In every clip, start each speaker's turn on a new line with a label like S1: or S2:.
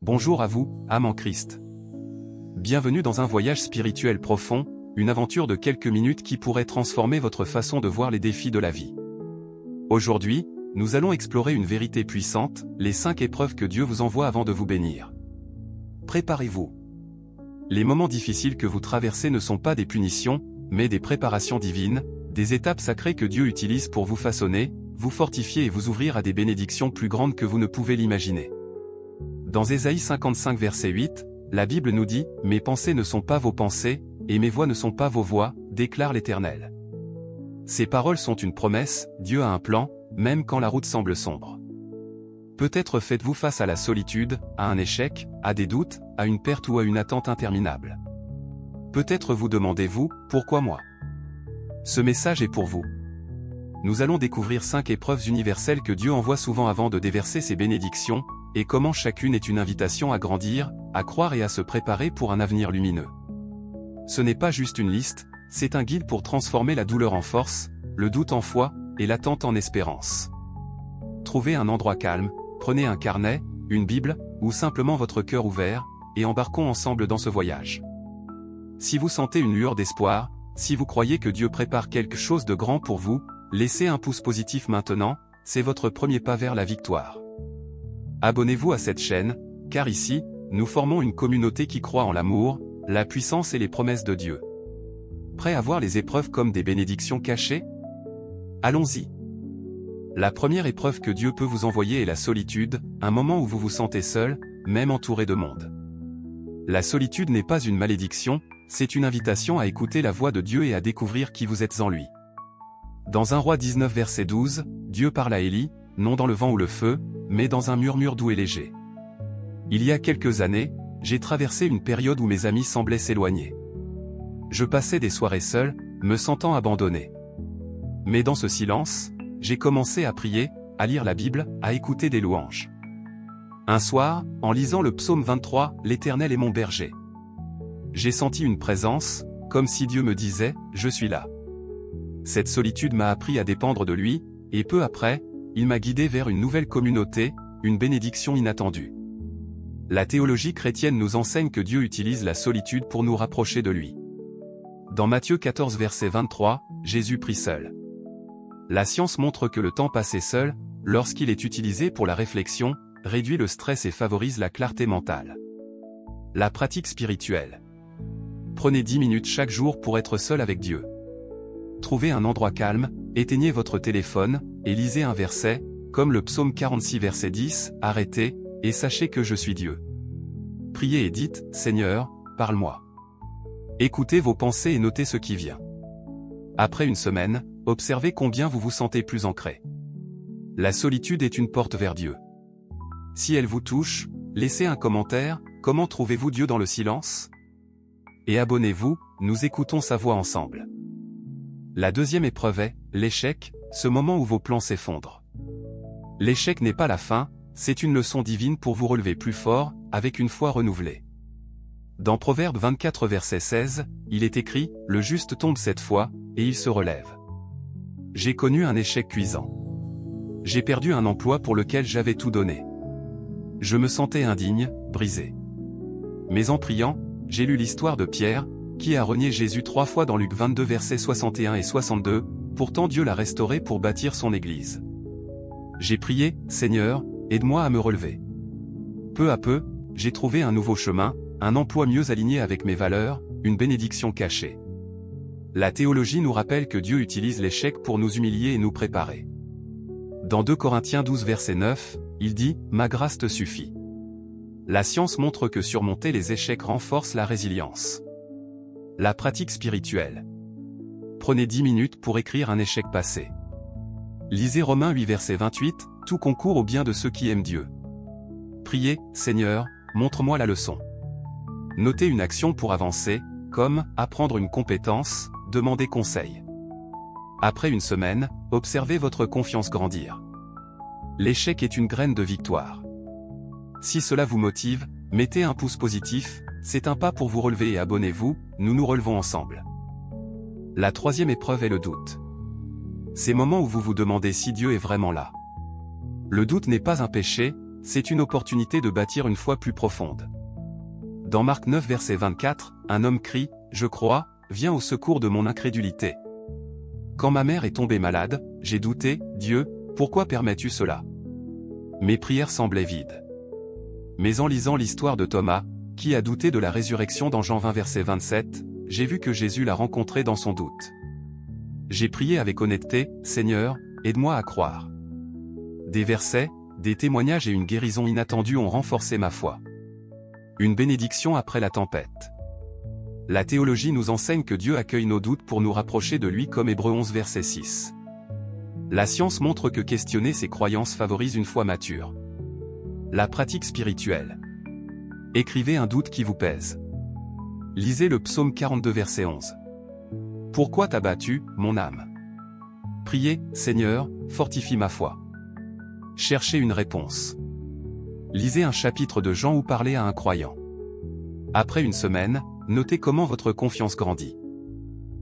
S1: Bonjour à vous, âme en Christ. Bienvenue dans un voyage spirituel profond, une aventure de quelques minutes qui pourrait transformer votre façon de voir les défis de la vie. Aujourd'hui, nous allons explorer une vérité puissante, les 5 épreuves que Dieu vous envoie avant de vous bénir. Préparez-vous. Les moments difficiles que vous traversez ne sont pas des punitions, mais des préparations divines, des étapes sacrées que Dieu utilise pour vous façonner, vous fortifier et vous ouvrir à des bénédictions plus grandes que vous ne pouvez l'imaginer. Dans Ésaïe 55 verset 8, la Bible nous dit « Mes pensées ne sont pas vos pensées, et mes voix ne sont pas vos voix, déclare l'Éternel. » Ces paroles sont une promesse, Dieu a un plan, même quand la route semble sombre. Peut-être faites-vous face à la solitude, à un échec, à des doutes, à une perte ou à une attente interminable. Peut-être vous demandez-vous « Pourquoi moi ?» Ce message est pour vous. Nous allons découvrir 5 épreuves universelles que Dieu envoie souvent avant de déverser ses bénédictions, et comment chacune est une invitation à grandir, à croire et à se préparer pour un avenir lumineux. Ce n'est pas juste une liste, c'est un guide pour transformer la douleur en force, le doute en foi, et l'attente en espérance. Trouvez un endroit calme, prenez un carnet, une Bible, ou simplement votre cœur ouvert, et embarquons ensemble dans ce voyage. Si vous sentez une lueur d'espoir, si vous croyez que Dieu prépare quelque chose de grand pour vous, laissez un pouce positif maintenant, c'est votre premier pas vers la victoire. Abonnez-vous à cette chaîne, car ici, nous formons une communauté qui croit en l'amour, la puissance et les promesses de Dieu. Prêt à voir les épreuves comme des bénédictions cachées? Allons-y. La première épreuve que Dieu peut vous envoyer est la solitude, un moment où vous vous sentez seul, même entouré de monde. La solitude n'est pas une malédiction, c'est une invitation à écouter la voix de Dieu et à découvrir qui vous êtes en lui. Dans 1 Roi 19 verset 12, Dieu parle à Élie, non dans le vent ou le feu, mais dans un murmure doux et léger. Il y a quelques années, j'ai traversé une période où mes amis semblaient s'éloigner. Je passais des soirées seul, me sentant abandonné. Mais dans ce silence, j'ai commencé à prier, à lire la Bible, à écouter des louanges. Un soir, en lisant le psaume 23, « L'Éternel est mon berger », j'ai senti une présence, comme si Dieu me disait « Je suis là ». Cette solitude m'a appris à dépendre de lui, et peu après, il m'a guidé vers une nouvelle communauté, une bénédiction inattendue. La théologie chrétienne nous enseigne que Dieu utilise la solitude pour nous rapprocher de lui. Dans Matthieu 14 verset 23, Jésus prie seul. La science montre que le temps passé seul, lorsqu'il est utilisé pour la réflexion, réduit le stress et favorise la clarté mentale. La pratique spirituelle. Prenez 10 minutes chaque jour pour être seul avec Dieu. Trouvez un endroit calme, éteignez votre téléphone, et lisez un verset, comme le psaume 46 verset 10, « Arrêtez, et sachez que je suis Dieu. » Priez et dites, « Seigneur, parle-moi. » Écoutez vos pensées et notez ce qui vient. Après une semaine, observez combien vous vous sentez plus ancré. La solitude est une porte vers Dieu. Si elle vous touche, laissez un commentaire, comment trouvez-vous Dieu dans le silence? Et abonnez-vous, nous écoutons sa voix ensemble. La deuxième épreuve est l'échec, ce moment où vos plans s'effondrent. L'échec n'est pas la fin, c'est une leçon divine pour vous relever plus fort, avec une foi renouvelée. Dans Proverbe 24 verset 16, il est écrit « Le juste tombe 7 fois, et il se relève. » J'ai connu un échec cuisant. J'ai perdu un emploi pour lequel j'avais tout donné. Je me sentais indigne, brisé. Mais en priant, j'ai lu l'histoire de Pierre, qui a renié Jésus 3 fois dans Luc 22 versets 61 et 62, pourtant Dieu l'a restauré pour bâtir son Église. J'ai prié, « Seigneur, aide-moi à me relever. » Peu à peu, j'ai trouvé un nouveau chemin, un emploi mieux aligné avec mes valeurs, une bénédiction cachée. La théologie nous rappelle que Dieu utilise l'échec pour nous humilier et nous préparer. Dans 2 Corinthiens 12 verset 9, il dit « Ma grâce te suffit. » La science montre que surmonter les échecs renforce la résilience. La pratique spirituelle. Prenez 10 minutes pour écrire un échec passé. Lisez Romains 8 verset 28, « Tout concourt au bien de ceux qui aiment Dieu. » Priez, « Seigneur, montre-moi la leçon. » Notez une action pour avancer, comme apprendre une compétence, demander conseil. Après une semaine, observez votre confiance grandir. L'échec est une graine de victoire. Si cela vous motive, mettez un pouce positif, c'est un pas pour vous relever et abonnez-vous, nous nous relevons ensemble. La troisième épreuve est le doute. Ces moments où vous vous demandez si Dieu est vraiment là. Le doute n'est pas un péché, c'est une opportunité de bâtir une foi plus profonde. Dans Marc 9 verset 24, un homme crie, « Je crois, viens au secours de mon incrédulité. Quand ma mère est tombée malade, j'ai douté, Dieu, pourquoi permets-tu cela? Mes prières semblaient vides. » Mais en lisant l'histoire de Thomas, qui a douté de la résurrection dans Jean 20 verset 27, j'ai vu que Jésus l'a rencontré dans son doute. J'ai prié avec honnêteté, « Seigneur, aide-moi à croire. » Des versets, des témoignages et une guérison inattendue ont renforcé ma foi. Une bénédiction après la tempête. La théologie nous enseigne que Dieu accueille nos doutes pour nous rapprocher de lui comme Hébreux 11 verset 6. La science montre que questionner ses croyances favorise une foi mature. La pratique spirituelle. Écrivez un doute qui vous pèse. Lisez le psaume 42 verset 11. Pourquoi t'as battu, mon âme? Priez, Seigneur, fortifie ma foi. Cherchez une réponse. Lisez un chapitre de Jean ou parlez à un croyant. Après une semaine, notez comment votre confiance grandit.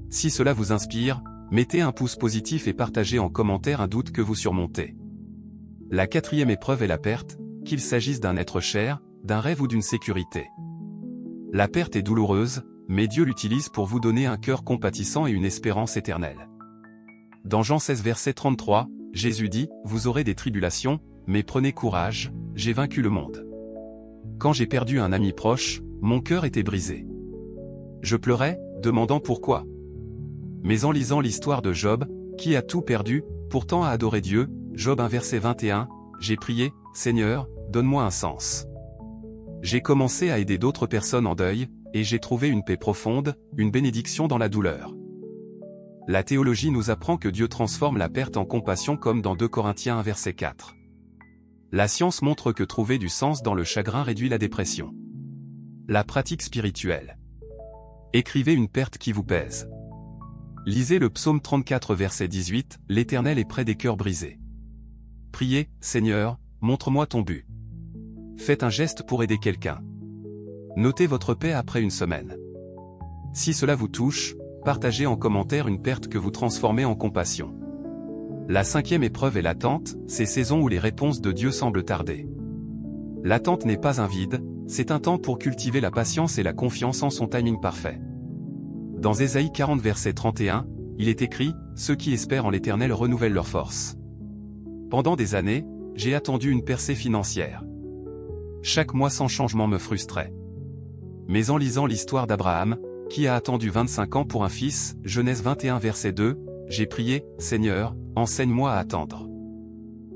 S1: Si cela vous inspire, mettez un pouce positif et partagez en commentaire un doute que vous surmontez. La 4e épreuve est la perte, qu'il s'agisse d'un être cher, d'un rêve ou d'une sécurité. La perte est douloureuse, mais Dieu l'utilise pour vous donner un cœur compatissant et une espérance éternelle. Dans Jean 16 verset 33, Jésus dit, « Vous aurez des tribulations, mais prenez courage, j'ai vaincu le monde. » Quand j'ai perdu un ami proche, mon cœur était brisé. Je pleurais, demandant pourquoi. Mais en lisant l'histoire de Job, qui a tout perdu, pourtant a adoré Dieu, Job 1 verset 21, j'ai prié, « Seigneur, donne-moi un sens. » J'ai commencé à aider d'autres personnes en deuil, et j'ai trouvé une paix profonde, une bénédiction dans la douleur. La théologie nous apprend que Dieu transforme la perte en compassion comme dans 2 Corinthiens 1 verset 4. La science montre que trouver du sens dans le chagrin réduit la dépression. La pratique spirituelle. Écrivez une perte qui vous pèse. Lisez le psaume 34 verset 18, « L'Éternel est près des cœurs brisés. » Priez, « Seigneur, montre-moi ton but. » Faites un geste pour aider quelqu'un. Notez votre paix après une semaine. Si cela vous touche, partagez en commentaire une perte que vous transformez en compassion. La 5e épreuve est l'attente, ces saisons où les réponses de Dieu semblent tarder. L'attente n'est pas un vide, c'est un temps pour cultiver la patience et la confiance en son timing parfait. Dans Ésaïe 40 verset 31, il est écrit, « Ceux qui espèrent en l'Éternel renouvellent leur force. » Pendant des années, j'ai attendu une percée financière. Chaque mois sans changement me frustrait. Mais en lisant l'histoire d'Abraham, qui a attendu 25 ans pour un fils, Genèse 21 verset 2, j'ai prié, « Seigneur, enseigne-moi à attendre. »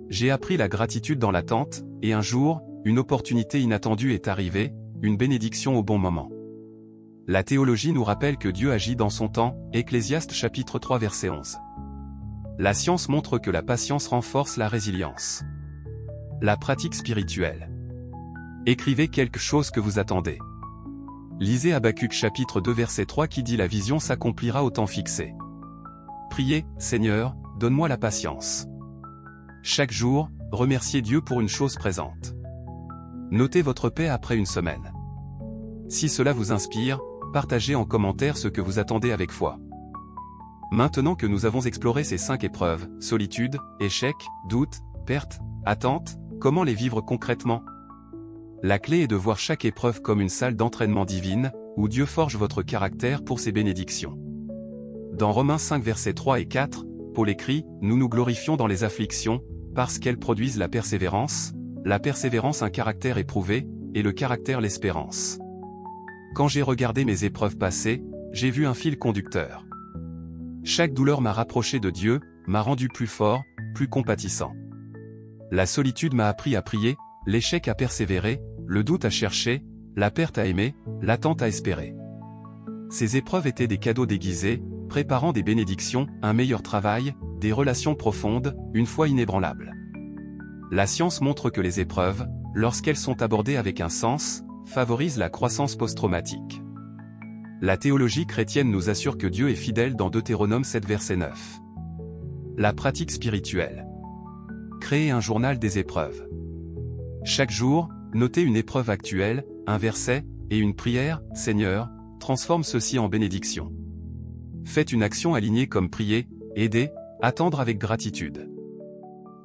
S1: J'ai appris la gratitude dans l'attente, et un jour, une opportunité inattendue est arrivée, une bénédiction au bon moment. La théologie nous rappelle que Dieu agit dans son temps, Ecclésiaste chapitre 3 verset 11. La science montre que la patience renforce la résilience. La pratique spirituelle. Écrivez quelque chose que vous attendez. Lisez Habacuc chapitre 2 verset 3 qui dit « La vision s'accomplira au temps fixé. » Priez, « Seigneur, donne-moi la patience. » Chaque jour, remerciez Dieu pour une chose présente. Notez votre paix après une semaine. Si cela vous inspire, partagez en commentaire ce que vous attendez avec foi. Maintenant que nous avons exploré ces 5 épreuves, solitude, échec, doute, perte, attente, comment les vivre concrètement? La clé est de voir chaque épreuve comme une salle d'entraînement divine, où Dieu forge votre caractère pour ses bénédictions. Dans Romains 5 versets 3 et 4, Paul écrit, « Nous nous glorifions dans les afflictions, parce qu'elles produisent la persévérance un caractère éprouvé, et le caractère l'espérance. » Quand j'ai regardé mes épreuves passées, j'ai vu un fil conducteur. Chaque douleur m'a rapproché de Dieu, m'a rendu plus fort, plus compatissant. La solitude m'a appris à prier, l'échec à persévérer, le doute à chercher, la perte à aimer, l'attente à espérer. Ces épreuves étaient des cadeaux déguisés, préparant des bénédictions, un meilleur travail, des relations profondes, une foi inébranlable. La science montre que les épreuves, lorsqu'elles sont abordées avec un sens, favorisent la croissance post-traumatique. La théologie chrétienne nous assure que Dieu est fidèle dans Deutéronome 7 verset 9. La pratique spirituelle. Créez un journal des épreuves. Chaque jour, notez une épreuve actuelle, un verset, et une prière, « Seigneur, transforme ceci en bénédiction. » Faites une action alignée comme prier, aider, attendre avec gratitude.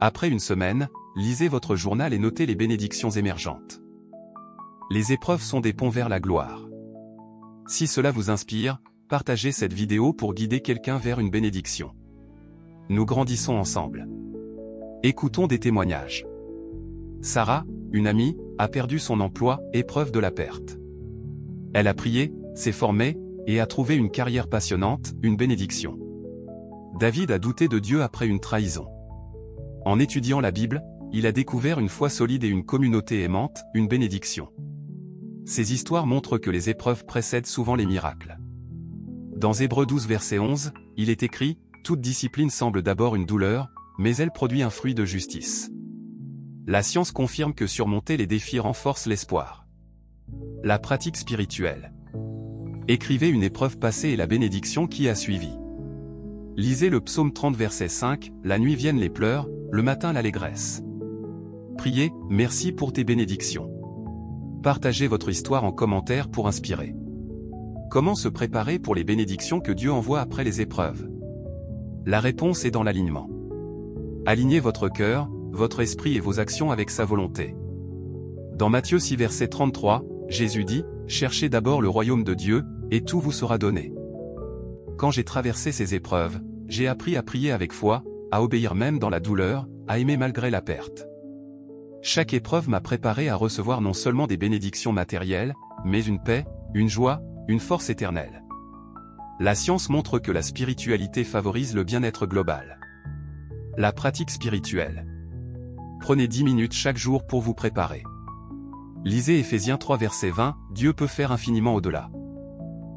S1: Après une semaine, lisez votre journal et notez les bénédictions émergentes. Les épreuves sont des ponts vers la gloire. Si cela vous inspire, partagez cette vidéo pour guider quelqu'un vers une bénédiction. Nous grandissons ensemble. Écoutons des témoignages. Sarah, une amie, a perdu son emploi, épreuve de la perte. Elle a prié, s'est formée, et a trouvé une carrière passionnante, une bénédiction. David a douté de Dieu après une trahison. En étudiant la Bible, il a découvert une foi solide et une communauté aimante, une bénédiction. Ces histoires montrent que les épreuves précèdent souvent les miracles. Dans Hébreux 12 verset 11, il est écrit « Toute discipline semble d'abord une douleur, mais elle produit un fruit de justice. » La science confirme que surmonter les défis renforce l'espoir. La pratique spirituelle. Écrivez une épreuve passée et la bénédiction qui a suivi. Lisez le psaume 30 verset 5, « La nuit viennent les pleurs, le matin l'allégresse. » Priez, merci pour tes bénédictions. Partagez votre histoire en commentaire pour inspirer. Comment se préparer pour les bénédictions que Dieu envoie après les épreuves? La réponse est dans l'alignement. Alignez votre cœur, votre esprit et vos actions avec sa volonté. Dans Matthieu 6 verset 33, Jésus dit, « Cherchez d'abord le royaume de Dieu, et tout vous sera donné. » Quand j'ai traversé ces épreuves, j'ai appris à prier avec foi, à obéir même dans la douleur, à aimer malgré la perte. Chaque épreuve m'a préparé à recevoir non seulement des bénédictions matérielles, mais une paix, une joie, une force éternelle. La science montre que la spiritualité favorise le bien-être global. La pratique spirituelle. Prenez 10 minutes chaque jour pour vous préparer. Lisez Éphésiens 3 verset 20, Dieu peut faire infiniment au-delà.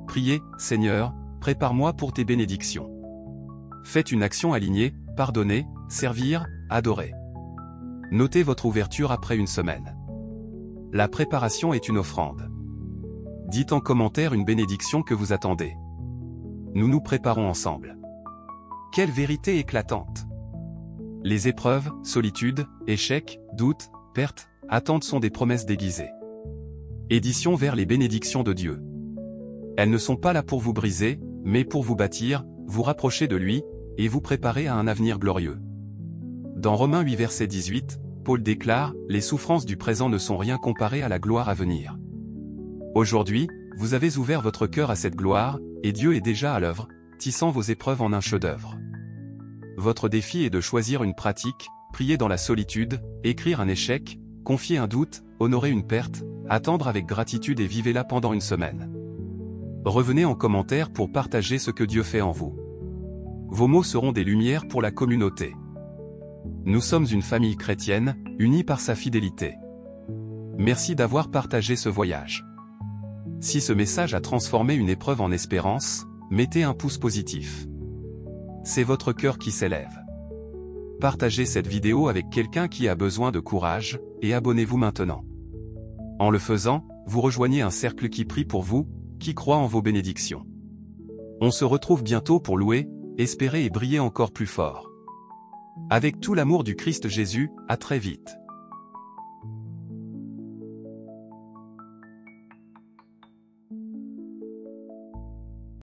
S1: Priez, Seigneur, prépare-moi pour tes bénédictions. Faites une action alignée, pardonner, servir, adorer. Notez votre ouverture après une semaine. La préparation est une offrande. Dites en commentaire une bénédiction que vous attendez. Nous nous préparons ensemble. Quelle vérité éclatante! Les épreuves, solitude, échecs, doutes, pertes, attentes sont des promesses déguisées. Édition vers les bénédictions de Dieu. Elles ne sont pas là pour vous briser, mais pour vous bâtir, vous rapprocher de lui, et vous préparer à un avenir glorieux. Dans Romains 8 verset 18, Paul déclare « Les souffrances du présent ne sont rien comparées à la gloire à venir. » Aujourd'hui, vous avez ouvert votre cœur à cette gloire, et Dieu est déjà à l'œuvre, tissant vos épreuves en un chef-d'œuvre. Votre défi est de choisir une pratique, prier dans la solitude, écrire un échec, confier un doute, honorer une perte, attendre avec gratitude et vivez-la pendant une semaine. Revenez en commentaire pour partager ce que Dieu fait en vous. Vos mots seront des lumières pour la communauté. Nous sommes une famille chrétienne, unie par sa fidélité. Merci d'avoir partagé ce voyage. Si ce message a transformé une épreuve en espérance, mettez un pouce positif. C'est votre cœur qui s'élève. Partagez cette vidéo avec quelqu'un qui a besoin de courage, et abonnez-vous maintenant. En le faisant, vous rejoignez un cercle qui prie pour vous, qui croit en vos bénédictions. On se retrouve bientôt pour louer, espérer et briller encore plus fort. Avec tout l'amour du Christ Jésus, à très vite.